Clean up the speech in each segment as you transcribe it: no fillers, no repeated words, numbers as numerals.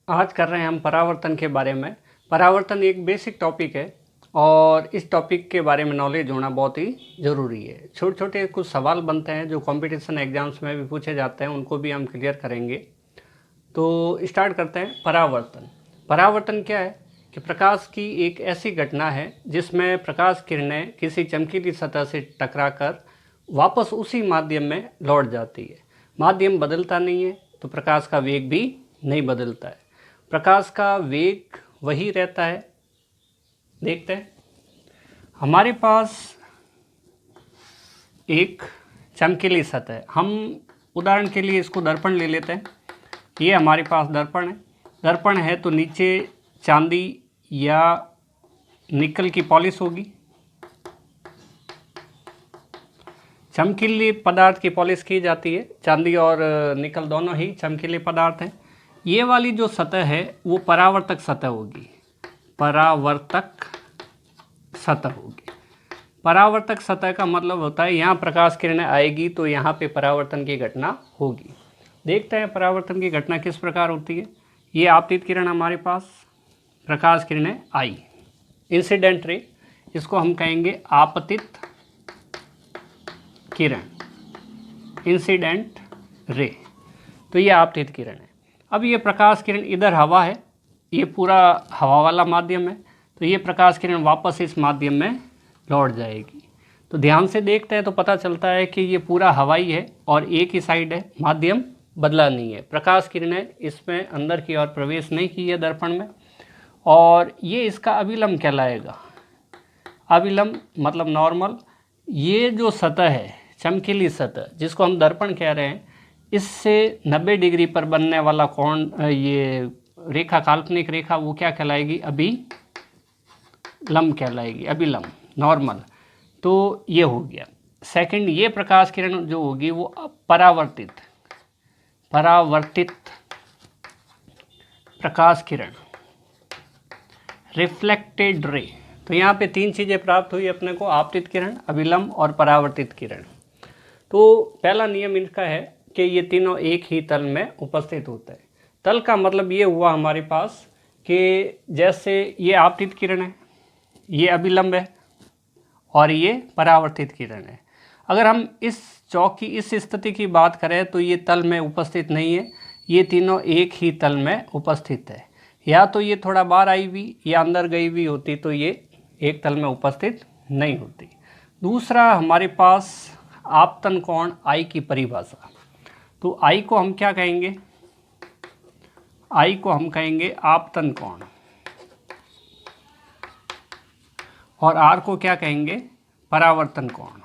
आज कर रहे हैं हम परावर्तन के बारे में। परावर्तन एक बेसिक टॉपिक है और इस टॉपिक के बारे में नॉलेज होना बहुत ही ज़रूरी है। छोटे छोटे कुछ सवाल बनते हैं जो कंपटीशन एग्जाम्स में भी पूछे जाते हैं, उनको भी हम क्लियर करेंगे। तो स्टार्ट करते हैं। परावर्तन परावर्तन क्या है कि प्रकाश की एक ऐसी घटना है जिसमें प्रकाश किरणें किसी चमकीली सतह से टकराकर वापस उसी माध्यम में लौट जाती है। माध्यम बदलता नहीं है तो प्रकाश का वेग भी नहीं बदलता है। प्रकाश का वेग वही रहता है। देखते हैं, हमारे पास एक चमकीली सतह है। हम उदाहरण के लिए इसको दर्पण ले लेते हैं। ये हमारे पास दर्पण है। दर्पण है तो नीचे चांदी या निकल की पॉलिश होगी। चमकीले पदार्थ की पॉलिश की जाती है। चांदी और निकल दोनों ही चमकीले पदार्थ हैं। ये वाली जो सतह है वो परावर्तक सतह होगी। परावर्तक सतह होगी। परावर्तक सतह का मतलब होता है यहाँ प्रकाश किरणें आएगी तो यहाँ पे परावर्तन की घटना होगी। देखते हैं परावर्तन की घटना किस प्रकार होती है। ये आपतित किरण हमारे पास, प्रकाश किरणें आई, इंसिडेंट रे, इसको हम कहेंगे आपतित किरण, इंसिडेंट रे। तो ये आपतित किरण है। अब ये प्रकाश किरण, इधर हवा है, ये पूरा हवा वाला माध्यम है, तो ये प्रकाश किरण वापस इस माध्यम में लौट जाएगी। तो ध्यान से देखते हैं तो पता चलता है कि ये पूरा हवाई है और एक ही साइड है, माध्यम बदला नहीं है। प्रकाश किरणें इसमें अंदर की ओर प्रवेश नहीं की है दर्पण में, और ये इसका अभिलंब कहलाएगा। अभिलंब मतलब नॉर्मल। ये जो सतह है, चमकीली सतह जिसको हम दर्पण कह रहे हैं, इससे 90 डिग्री पर बनने वाला कोण, ये रेखा, काल्पनिक रेखा, वो क्या कहलाएगी? अभिलंब कहलाएगी। अभिलंब, नॉर्मल। तो ये हो गया। सेकंड, ये प्रकाश किरण जो होगी वो परावर्तित प्रकाश किरण, रिफ्लेक्टेड रे। तो यहाँ पे तीन चीज़ें प्राप्त हुई अपने को: आपतित किरण, अभिलंब और परावर्तित किरण। तो पहला नियम इनका है कि ये तीनों एक ही तल में उपस्थित होते हैं। तल का मतलब ये हुआ हमारे पास कि जैसे ये आपतित किरण है, ये अभिलंब है और ये परावर्तित किरण है। अगर हम इस चौक की इस स्थिति की बात करें तो ये तल में उपस्थित नहीं है, ये तीनों एक ही तल में उपस्थित है। या तो ये थोड़ा बाहर आई हुई या अंदर गई हुई होती तो ये एक तल में उपस्थित नहीं होती। दूसरा, हमारे पास आपतन कोण आई की परिभाषा। तो आई को हम क्या कहेंगे? आई को हम कहेंगे आपतन कोण, और आर को क्या कहेंगे? परावर्तन कोण।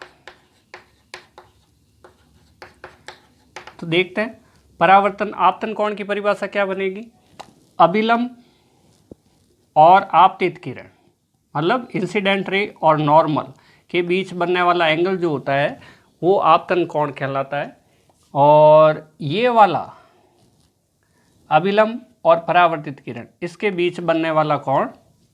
तो देखते हैं परावर्तन आपतन कोण की परिभाषा क्या बनेगी। अभिलंब और आपतित किरण, मतलब इंसिडेंट रे और नॉर्मल के बीच बनने वाला एंगल जो होता है वो आपतन कोण कहलाता है। और ये वाला अभिलंब और परावर्तित किरण, इसके बीच बनने वाला कोण,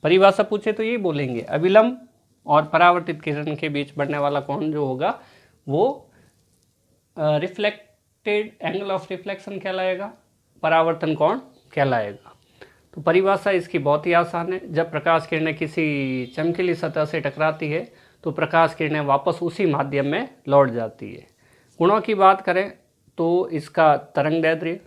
परिभाषा पूछे तो ये बोलेंगे अभिलंब और परावर्तित किरण के बीच बनने वाला कोण जो होगा वो रिफ्लेक्टेड एंगल ऑफ रिफ्लेक्शन कहलाएगा, परावर्तन कोण कहलाएगा। तो परिभाषा इसकी बहुत ही आसान है। जब प्रकाश किरणें किसी चमकीली सतह से टकराती है तो प्रकाश किरणें वापस उसी माध्यम में लौट जाती है। गुणों की बात करें तो इसका तरंगदैर्ध्य,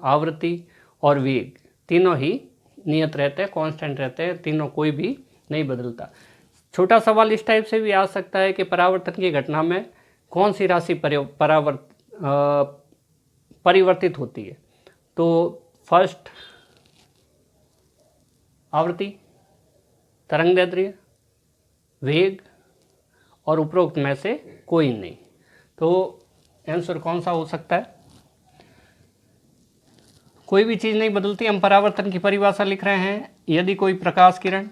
आवृत्ति और वेग तीनों ही नियत रहते हैं, कांस्टेंट रहते हैं, तीनों कोई भी नहीं बदलता। छोटा सवाल इस टाइप से भी आ सकता है कि परावर्तन की घटना में कौन सी राशि परिवर्तित होती है? तो फर्स्ट आवृत्ति, तरंगदैर्ध्य, वेग, और उपरोक्त में से कोई नहीं। तो आंसर कौन सा हो सकता है? कोई भी चीज़ नहीं बदलती। हम परावर्तन की परिभाषा लिख रहे हैं। यदि कोई प्रकाश किरण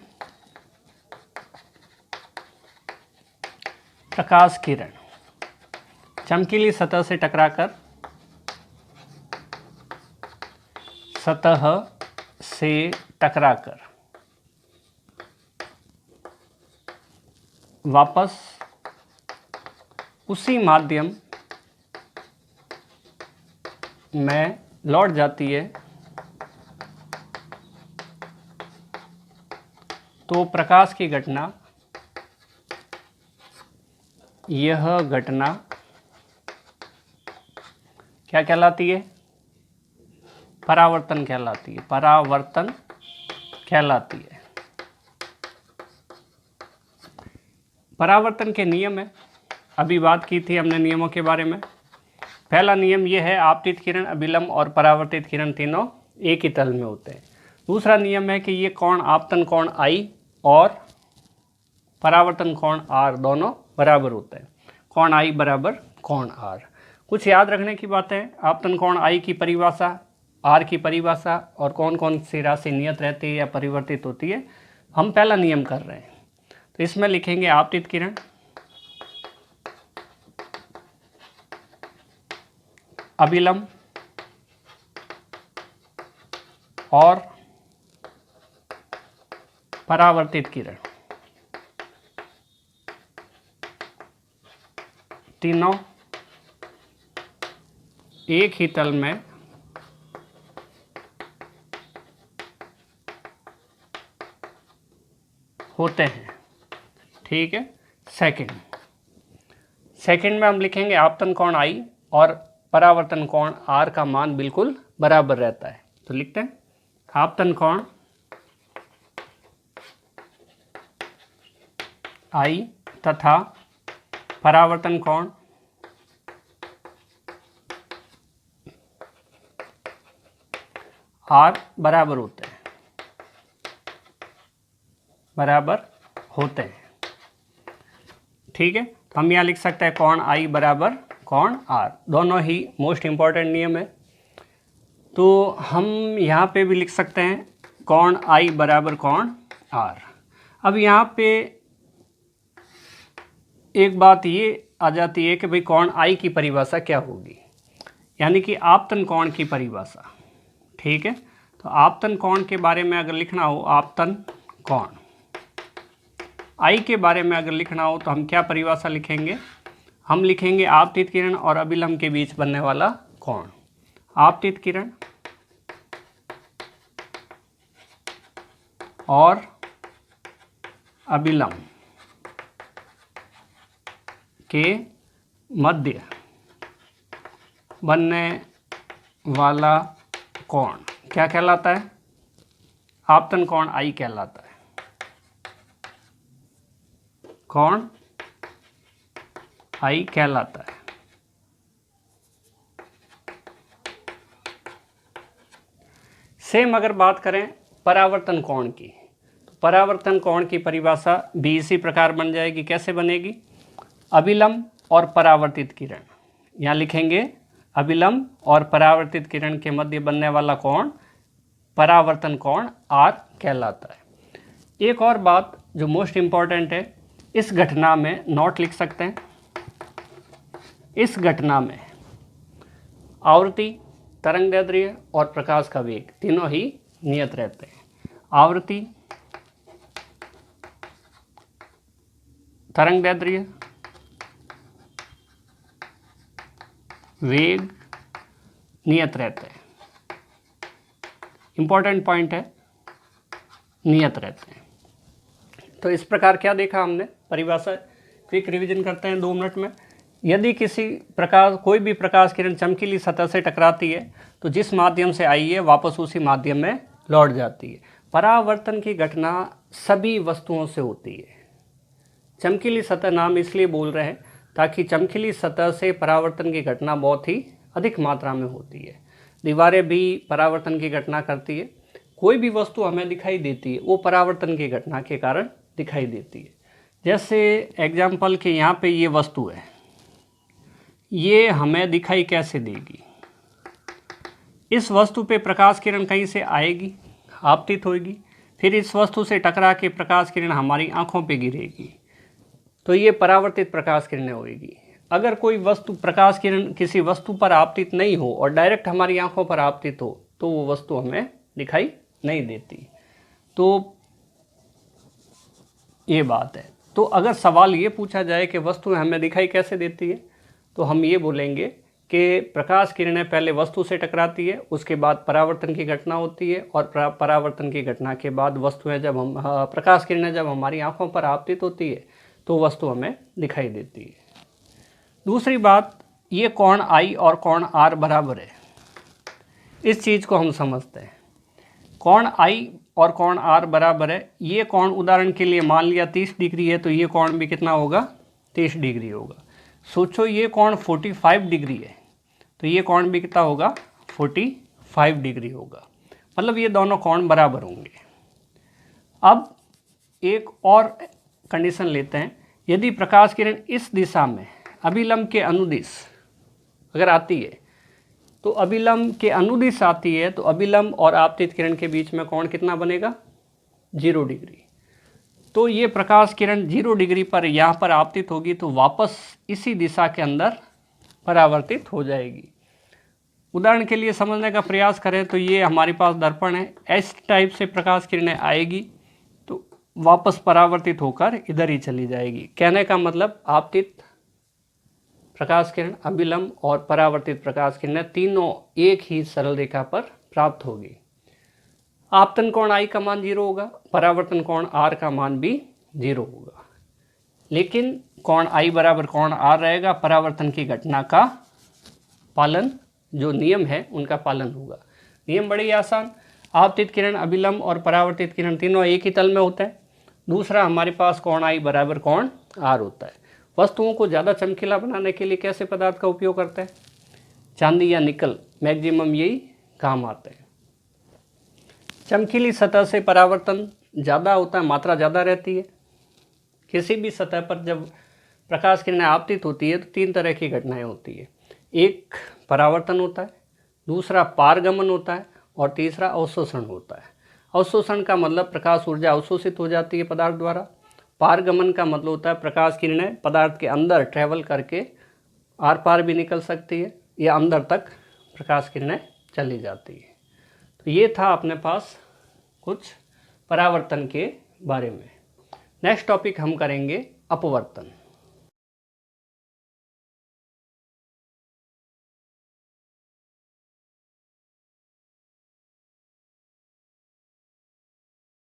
चमकीली सतह से टकराकर वापस उसी माध्यम में लौट जाती है तो प्रकाश की घटना, यह घटना क्या कहलाती है? परावर्तन कहलाती है। परावर्तन कहलाती है। परावर्तन के नियम है, अभी बात की थी हमने नियमों के बारे में। पहला नियम यह है, आपतित किरण, अभिलंब और परावर्तित किरण तीनों एक ही तल में होते हैं। दूसरा नियम है कि ये कोण, आपतन कोण I और परावर्तन कोण R दोनों बराबर होते हैं। कोण I बराबर कोण R। कुछ याद रखने की बातें, आपतन कोण I की परिभाषा, R की परिभाषा और कौन कौन सी राशि नियत रहती है या परिवर्तित होती है, हम पहला नियम कर रहे हैं। तो इसमें लिखेंगे आपतित किरण, अभिलंब और परावर्तित किरण, तीनों एक ही तल में होते हैं। ठीक है। सेकंड में हम लिखेंगे आपतन कोण I और परावर्तन कोण R का मान बिल्कुल बराबर रहता है। तो लिखते हैं आपतन कोण I तथा परावर्तन कोण R बराबर होते हैं, बराबर होते हैं। ठीक है। तो हम यहाँ लिख सकते हैं कोण I बराबर कोण R, दोनों ही मोस्ट इंपॉर्टेंट नियम है। तो हम यहाँ पे भी लिख सकते हैं कोण I बराबर कोण R। अब यहाँ पे एक बात ये आ जाती है कि भाई कोण I की परिभाषा क्या होगी, यानी कि आपतन कोण की परिभाषा। ठीक है। तो आपतन कोण के बारे में अगर लिखना हो, आपतन कोण I के बारे में अगर लिखना हो तो हम क्या परिभाषा लिखेंगे? हम लिखेंगे आपतित किरण और अभिलंब के बीच बनने वाला कोण। आपतित किरण और अभिलंब के मध्य बनने वाला कोण क्या कहलाता है? आपतन कोण I कहलाता है। कोण I कहलाता है। सेम अगर बात करें परावर्तन कोण की, तो परावर्तन कोण की परिभाषा भी इसी प्रकार बन जाएगी। कैसे बनेगी? अभिलंब और परावर्तित किरण, यहाँ लिखेंगे अभिलंब और परावर्तित किरण के मध्य बनने वाला कोण परावर्तन कोण R कहलाता है। एक और बात जो मोस्ट इंपॉर्टेंट है, इस घटना में नोट लिख सकते हैं, इस घटना में आवृत्ति, तरंगदैर्ध्य और प्रकाश का वेग तीनों ही नियत रहते हैं। आवृत्ति, तरंगदैर्ध्य, वेग नियत रहते हैं। इंपॉर्टेंट पॉइंट है, नियत रहते हैं। तो इस प्रकार क्या देखा हमने परिभाषा, क्विक रिवीजन करते हैं 2 मिनट में। यदि किसी प्रकार कोई भी प्रकाश किरण चमकीली सतह से टकराती है तो जिस माध्यम से आई है वापस उसी माध्यम में लौट जाती है। परावर्तन की घटना सभी वस्तुओं से होती है। चमकीली सतह नाम इसलिए बोल रहे हैं ताकि चमकीली सतह से परावर्तन की घटना बहुत ही अधिक मात्रा में होती है। दीवारें भी परावर्तन की घटना करती है। कोई भी वस्तु हमें दिखाई देती है वो परावर्तन की घटना के कारण दिखाई देती है। जैसे एग्जाम्पल के यहाँ पे ये वस्तु है, ये हमें दिखाई कैसे देगी? इस वस्तु पे प्रकाश किरण कहीं से आएगी, आपतित होगी, फिर इस वस्तु से टकरा के प्रकाश किरण हमारी आंखों पे गिरेगी, तो ये परावर्तित प्रकाश किरणें होगी। अगर कोई वस्तु प्रकाश किरण किसी वस्तु पर आपतित नहीं हो और डायरेक्ट हमारी आंखों पर आपतित हो तो वो वस्तु हमें दिखाई नहीं देती। तो ये बात है। तो अगर सवाल ये पूछा जाए कि वस्तुएं हमें दिखाई कैसे देती है, तो हम ये बोलेंगे कि प्रकाश किरणें पहले वस्तु से टकराती है, उसके बाद परावर्तन की घटना होती है, और परावर्तन की घटना के बाद वस्तुएं जब हम प्रकाश किरणें जब हमारी आंखों पर आपतित होती है तो वस्तु हमें दिखाई देती है। दूसरी बात, ये कोण I और कोण R बराबर है, इस चीज़ को हम समझते हैं। कोण I और कोण R बराबर है, ये कोण उदाहरण के लिए मान लिया 30 डिग्री है, तो ये कोण भी कितना होगा, 30 डिग्री होगा। सोचो ये कोण 45 डिग्री है, तो ये कोण भी कितना होगा, 45 डिग्री होगा। मतलब ये दोनों कोण बराबर होंगे। अब एक और कंडीशन लेते हैं, यदि प्रकाश किरण इस दिशा में अभिलंब के अनुदिश अगर आती है, तो अभिलंब के अनुदिश आती है, तो अभिलंब और आपतित किरण के बीच में कोण कितना बनेगा, 0 डिग्री। तो ये प्रकाश किरण 0 डिग्री पर यहाँ पर आपतित होगी, तो वापस इसी दिशा के अंदर परावर्तित हो जाएगी। उदाहरण के लिए समझने का प्रयास करें तो ये हमारे पास दर्पण है, इस टाइप से प्रकाश किरणें आएगी तो वापस परावर्तित होकर इधर ही चली जाएगी। कहने का मतलब आपतित प्रकाश किरण, अभिलंब और परावर्तित प्रकाश किरणें तीनों एक ही सरल रेखा पर प्राप्त होगी। आपतन कोण I का मान 0 होगा, परावर्तन कोण R का मान भी 0 होगा, लेकिन कोण I बराबर कोण R रहेगा, परावर्तन की घटना का पालन, जो नियम है उनका पालन होगा। नियम बड़े ही आसान, आपतित किरण, अभिलंब और परावर्तित किरण तीनों एक ही तल में होते हैं। दूसरा, हमारे पास कोण I बराबर कोण R होता है। वस्तुओं को ज़्यादा चमकीला बनाने के लिए कैसे पदार्थ का उपयोग करते हैं, चांदी या निकल, मैक्सिमम यही काम आते हैं। चमकीली सतह से परावर्तन ज़्यादा होता है, मात्रा ज़्यादा रहती है। किसी भी सतह पर जब प्रकाश किरणें आपतित होती है तो 3 तरह की घटनाएं होती है। एक परावर्तन होता है, दूसरा पारगमन होता है, और तीसरा अवशोषण होता है। अवशोषण का मतलब प्रकाश ऊर्जा अवशोषित हो जाती है पदार्थ द्वारा। पारगमन का मतलब होता है प्रकाश किरणें पदार्थ के अंदर ट्रैवल करके आर पार भी निकल सकती है, या अंदर तक प्रकाश किरणें चली जाती है। तो ये था अपने पास कुछ परावर्तन के बारे में। नेक्स्ट टॉपिक हम करेंगे अपवर्तन।